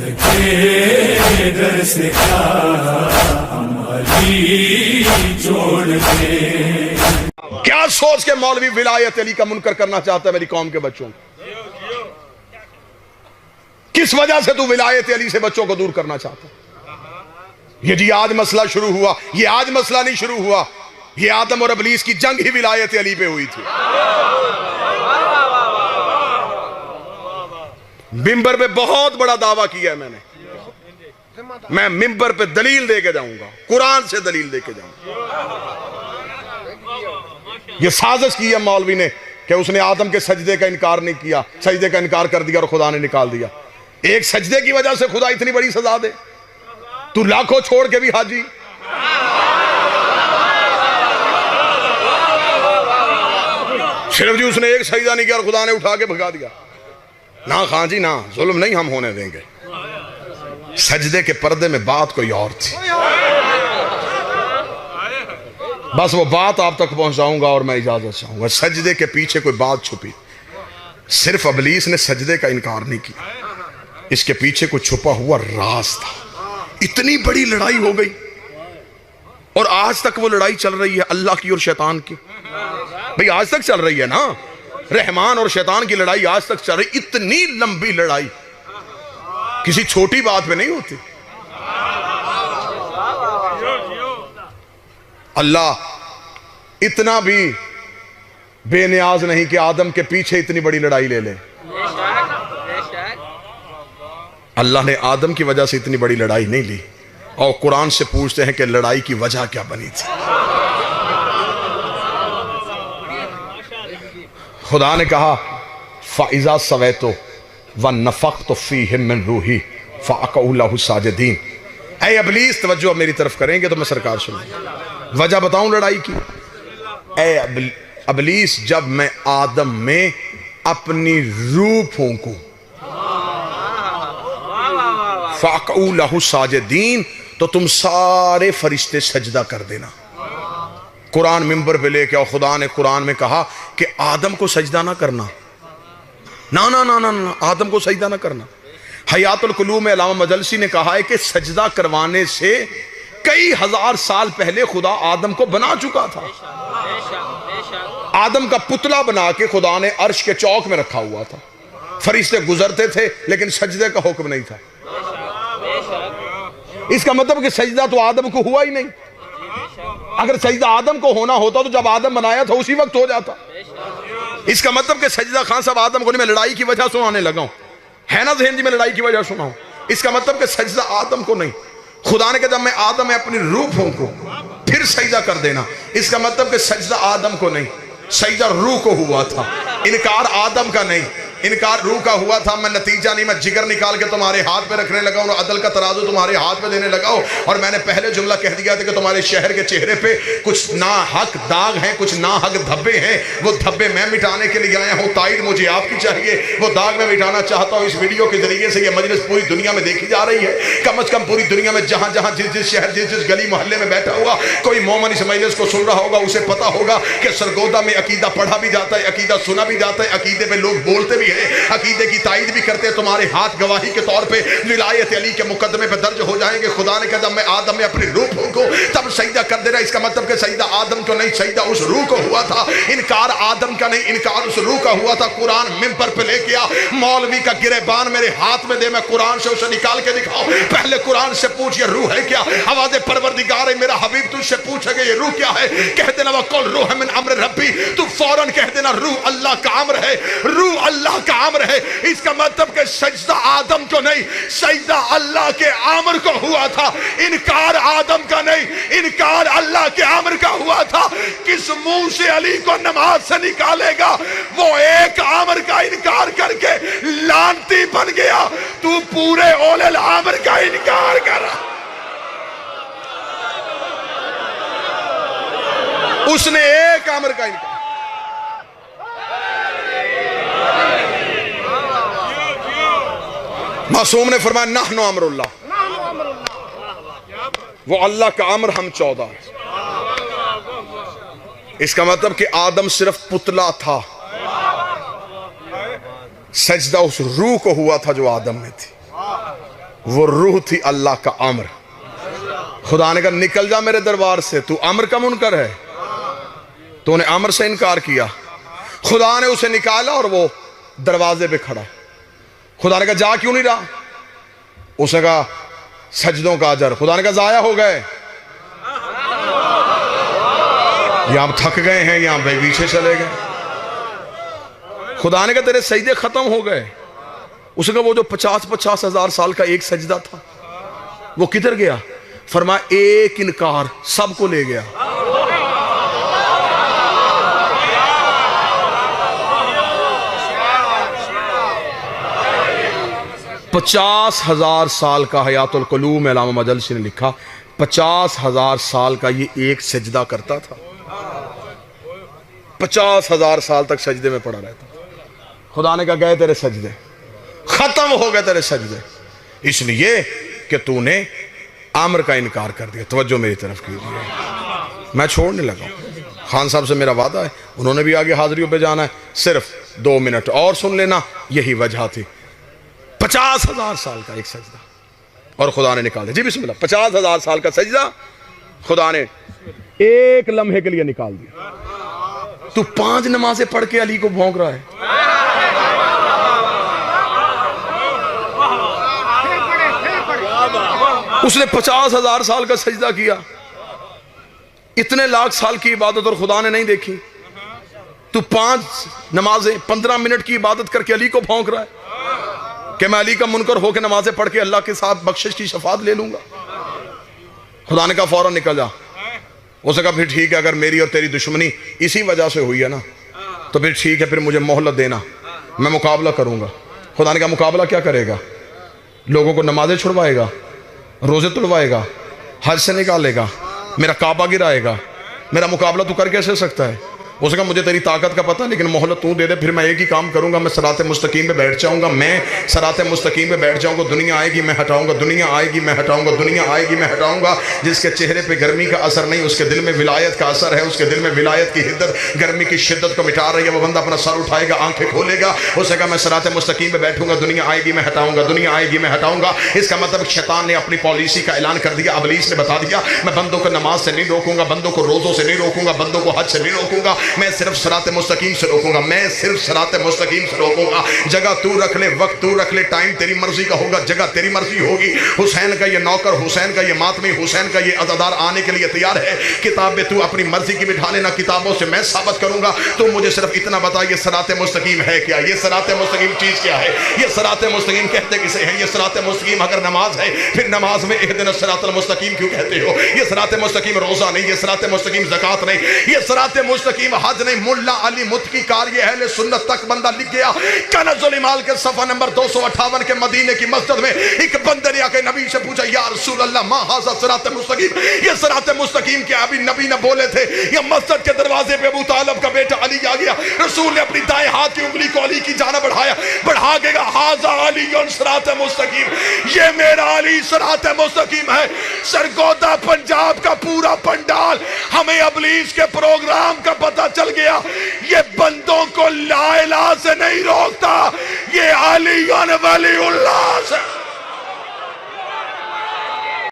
کے در سے کیا ہم علی چھوڑ کے. کیا سوچ کے مولوی ولایت علی کا منکر کرنا چاہتا ہے میری قوم کے بچوں کو؟ کس وجہ سے تو ولایت علی سے بچوں کو دور کرنا چاہتا ہے؟ یہ جی آج مسئلہ شروع ہوا، یہ آج مسئلہ نہیں شروع ہوا، یہ آدم اور ابلیس کی جنگ ہی ولایت علی پہ ہوئی تھی. ممبر پہ بہت بڑا دعویٰ کیا ہے میں ممبر پہ دلیل دے کے جاؤں گا، قرآن سے دلیل دے کے جاؤں گا. یہ سازش کی ہے مولوی نے کہ اس نے آدم کے سجدے کا انکار نہیں کیا، سجدے کا انکار کر دیا اور خدا نے نکال دیا. ایک سجدے کی وجہ سے خدا اتنی بڑی سزا دے؟ تو لاکھوں چھوڑ کے بھی حاجی. صرف جی اس نے ایک سجدہ نہیں کیا اور خدا نے اٹھا کے بھگا دیا. نہ خان جی نہ، ظلم نہیں ہم ہونے دیں گے. سجدے کے پردے میں بات کوئی اور تھی، بس وہ بات آپ تک پہنچاؤں گا اور میں اجازت چاہوں گا. سجدے کے پیچھے کوئی بات چھپی. صرف ابلیس نے سجدے کا انکار نہیں کیا، اس کے پیچھے کوئی چھپا ہوا راز تھا. اتنی بڑی لڑائی ہو گئی اور آج تک وہ لڑائی چل رہی ہے اللہ کی اور شیطان کی. بھئی آج تک چل رہی ہے نا، رحمان اور شیطان کی لڑائی آج تک چل رہی. اتنی لمبی لڑائی کسی چھوٹی بات پہ نہیں ہوتی. اللہ اتنا بھی بے نیاز نہیں کہ آدم کے پیچھے اتنی بڑی لڑائی لے لے. اللہ نے آدم کی وجہ سے اتنی بڑی لڑائی نہیں لی. اور قرآن سے پوچھتے ہیں کہ لڑائی کی وجہ کیا بنی تھی. خدا نے کہا فَإِذَا سَوَيْتُ وَنَفَخْتُ فِيهِ مِن رُوحِي فَأَقَعُوا لَهُ سَاجِدِينَ. اے ابلیس توجہ میری طرف کریں گے تو میں سرکار سنوں. وجہ بتاؤں لڑائی کی. اے ابلیس جب میں آدم میں اپنی روح پھونکوں فَأَقَعُوا لَهُ سَاجِدِينَ تو تم سارے فرشتے سجدہ کر دینا. قرآن ممبر پہ لے کے اور خدا نے قرآن میں کہا کہ آدم کو سجدہ نہ کرنا. نا آدم کو سجدہ نہ کرنا. حیات القلوب میں علامہ مجلسی نے کہا ہے کہ سجدہ کروانے سے کئی ہزار سال پہلے خدا آدم کو بنا چکا تھا. آدم کا پتلا بنا کے خدا نے عرش کے چوک میں رکھا ہوا تھا. فرشتے گزرتے تھے لیکن سجدے کا حکم نہیں تھا. اس کا مطلب کہ سجدہ تو آدم کو ہوا ہی نہیں. اگر سجدہ آدم کو ہونا ہوتا تو جب آدم بنایا تھا اسی وقت ہو جاتا. اس کا مطلب کہ سجدہ خان صاحب آدم کو نہیں، میں لڑائی کی وجہ سنانے لگا ہوں، ہے نا ذہن جی، میں لڑائی کی وجہ سناؤں. اس کا مطلب کہ سجدہ آدم کو نہیں. خدا نے کہا جب میں آدم میں اپنی روح پھونکوں پھر سجدہ کر دینا. اس کا مطلب کہ سجدہ آدم کو نہیں، سجدہ روح کو ہوا تھا. انکار آدم کا نہیں، انکار روح کا ہوا تھا. میں نتیجہ نہیں، میں جگر نکال کے تمہارے ہاتھ پہ رکھنے لگا ہوں اور عدل کا ترازو تمہارے ہاتھ پہ دینے لگا ہوں. اور میں نے پہلے جملہ کہہ دیا تھا کہ تمہارے شہر کے چہرے پہ کچھ ناحق داغ ہیں، کچھ ناحق دھبے ہیں. وہ دھبے میں مٹانے کے لیے آیا ہوں. تائید مجھے آپ کی چاہیے. وہ داغ میں مٹانا چاہتا ہوں. اس ویڈیو کے ذریعے سے یہ مجلس پوری دنیا میں دیکھی جا رہی ہے. کم از کم پوری دنیا میں جہاں جہاں جس شہر جس گلی محلے میں بیٹھا ہوا کوئی مومن اس مجلس کو سن رہا ہوگا، اسے پتا ہوگا کہ سرگودا میں عقیدہ پڑھا بھی جاتا ہے، عقیدہ سنا بھی جاتا ہے، عقیدے پہ لوگ بولتے بھی ہیں، عقیدے کی تائید بھی کرتے ہیں. تمہارے ہاتھ گواہی کے طور پہ ولایت علی کے مقدمے پہ درج ہو جائیں گے. خدا نے کہا جب میں آدم میں اپنی روح پھونکوں تب سجدہ کر دینا. اس کا مطلب کہ سجدہ آدم کو نہیں، سجدہ اس روح کو ہوا تھا. انکار آدم کا نہیں، انکار اس روح کا ہوا تھا. قرآن ممبر پہ لے کے آ. مولوی کا گریبان میرے ہاتھ میں دے، میں قرآن سے اسے نکال کے دکھاؤں. پہلے قرآن سے پوچھ یہ روح ہے کیا. آواز پروردگار ہے میرا حبیب تجھ سے پوچھے گا یہ روح کیا ہے. کہہ دینا وَقُلْ رُوحٌ مِّنْ أَمْرِ رَبِّي. تو فوراً کہہ دینا روح اللہ کا امر ہے، روح اللہ کا امر ہے. اس کا مطلب کہ سجدہ آدم کو نہیں، سجدہ اللہ کے امر کو ہوا تھا. انکار آدم کا نہیں، انکار اللہ کے امر کا ہوا تھا. کس منہ سے علی کو نماز سے نکالے گا؟ وہ ایک امر کا انکار کر کے لانتی بن گیا. تو پورے اول الامر کا انکار کر رہا. اس نے ایک امر کا انکار. معصوم نے فرمایا نحن امر اللہ، وہ اللہ کا امر ہم 14. اس کا مطلب کہ آدم صرف پتلا تھا، سجدہ اس روح کو ہوا تھا جو آدم میں تھی. وہ روح تھی اللہ کا امر. خدا نے کہا نکل جا میرے دربار سے, تو امر کا منکر ہے, تو نے امر سے انکار کیا. خدا نے اسے نکالا اور وہ دروازے پہ کھڑا. خدا نے کہا جا کیوں نہیں رہا؟ اس نے کہا سجدوں کا اجر. خدا نے کہا ضائع ہو گئے, یہاں تھک گئے ہیں, یہاں بے پیچھے چلے گئے. خدا نے کہا تیرے سجدے ختم ہو گئے. اس نے کہا وہ جو 50 ہزار سال کا ایک سجدہ تھا وہ کدھر گیا؟ فرمایا ایک انکار سب کو لے گیا. پچاس ہزار سال کا حیات القلوب میں علامہ مجلسی نے لکھا 50,000 سال کا یہ ایک سجدہ کرتا تھا. 50,000 سال تک سجدے میں پڑا رہتا. خدا نے کہا گئے تیرے سجدے, ختم ہو گئے تیرے سجدے, اس لیے کہ تو نے امر کا انکار کر دیا. توجہ میری طرف کیجیے, میں چھوڑنے لگا. خان صاحب سے میرا وعدہ ہے, انہوں نے بھی آگے حاضریوں پہ جانا ہے, صرف 2 منٹ اور سن لینا. یہی وجہ تھی 50,000 سال کا ایک سجدہ اور خدا نے نکال دیا. جی بسم اللہ. 50,000 سال کا سجدہ خدا نے ایک لمحے کے لیے نکال دیا. تو 5 نمازیں پڑھ کے علی کو بھونک رہا ہے. اس نے 50,000 سال کا سجدہ کیا, اتنے لاکھ سال کی عبادت اور خدا نے نہیں دیکھی. تو 5 نمازیں 15 منٹ کی عبادت کر کے علی کو بھونک رہا ہے کہ میں علی کا منکر ہو کے نمازیں پڑھ کے اللہ کے ساتھ بخشش کی شفاعت لے لوں گا. خدا نے کہا فوراً نکل جا. اس نے کہا پھر ٹھیک ہے, اگر میری اور تیری دشمنی اسی وجہ سے ہوئی ہے نا تو پھر ٹھیک ہے, پھر مجھے مہلت دینا, میں مقابلہ کروں گا. خدا نے کہا مقابلہ کیا کرے گا؟ لوگوں کو نمازیں چھڑوائے گا, روزے توڑوائے گا, حج سے نکالے گا, میرا کعبہ گرائے گا. میرا مقابلہ تو کر کیسے سکتا ہے؟ اس نے کہا مجھے تیری طاقت کا پتہ, لیکن مہلت تو دے دے, پھر میں ایک ہی کام کروں گا, میں صراط مستقیم پہ بیٹھ جاؤں گا. میں صراط مستقیم پہ بیٹھ جاؤں گا, دنیا آئے گی میں ہٹاؤں گا, دنیا آئے گی میں ہٹاؤں گا, دنیا آئے گی میں ہٹاؤں گا. جس کے چہرے پہ گرمی کا اثر نہیں, اس کے دل میں ولایت کا اثر ہے, اس کے دل میں ولایت کی حدت گرمی کی شدت کو مٹا رہی ہے. وہ بندہ اپنا سر اٹھائے گا, آنکھیں کھولے گا. اس نے کہا میں صراط مستقیم پہ بیٹھوں گا, دنیا آئے گی میں ہٹاؤں گا, دنیا آئے گی میں ہٹاؤں گا. اس کا مطلب شیطان نے اپنی پالیسی کا اعلان کر دیا. ابلیس نے بتا دیا میں بندوں کو نماز سے نہیں روکوں گا, بندوں کو روزوں سے نہیں روکوں گا, بندوں کو حج سے نہیں روکوں گا, میں صرف صراط مستقیم سے روکوں گا, میں صرف صراط مستقیم سے روکوں گا. جگہ تو رکھ لے, وقت تو رکھ لے, ٹائم تیری مرضی کا ہوگا, جگہ تیری مرضی ہوگی. حسین کا یہ نوکر, حسین کا یہ ماتمی, حسین کا یہ عزادار آنے کے لیے تیار ہے. کتابیں تو اپنی مرضی کی بٹھا لینا, کتابوں سے میں ثابت کروں گا. تو مجھے صرف اتنا بتا یہ صراط مستقیم ہے کیا, یہ صراط مستقیم چیز کیا ہے, یہ صراط مستقیم کہتے کسے ہیں, یہ صراط مستقیم اگر نماز ہے پھر نماز میں اہدنا الصراط المستقیم کیوں کہتے ہو؟ یہ صراط مستقیم روزہ نہیں, یہ صراط مستقیم زکات نہیں, یہ صراط مستقیم حج نہیں. ملا علی متقی کار یہ اہل سنت تک بندہ لکھ گیا. کنز الایمان کے صفحہ نمبر 258 کے مدینے کی مسجد میں ایک بندے نے آ کے نبی سے پوچھا یا رسول اللہ ما ھذا صراط مستقیم, یہ صراط مستقیم کیا؟ ابھی نبی نے بولے تھے یہ مسجد کے دروازے پہ ابو طالب کا بیٹا علی آ گیا. رسول نے اپنی دائیں ہاتھ کی انگلی کو علی کی جانب بڑھایا, بڑھا کے کہا ھذا علی صراط مستقیم, یہ میرا علی صراط مستقیم ہے. سرگودا پنجاب کا پورا پنڈال ہمیں ابلیس کے پروگرام کا پتہ چل گیا. یہ بندوں کو لا الہ سے نہیں روکتا, یہ علی ولی اللہ سے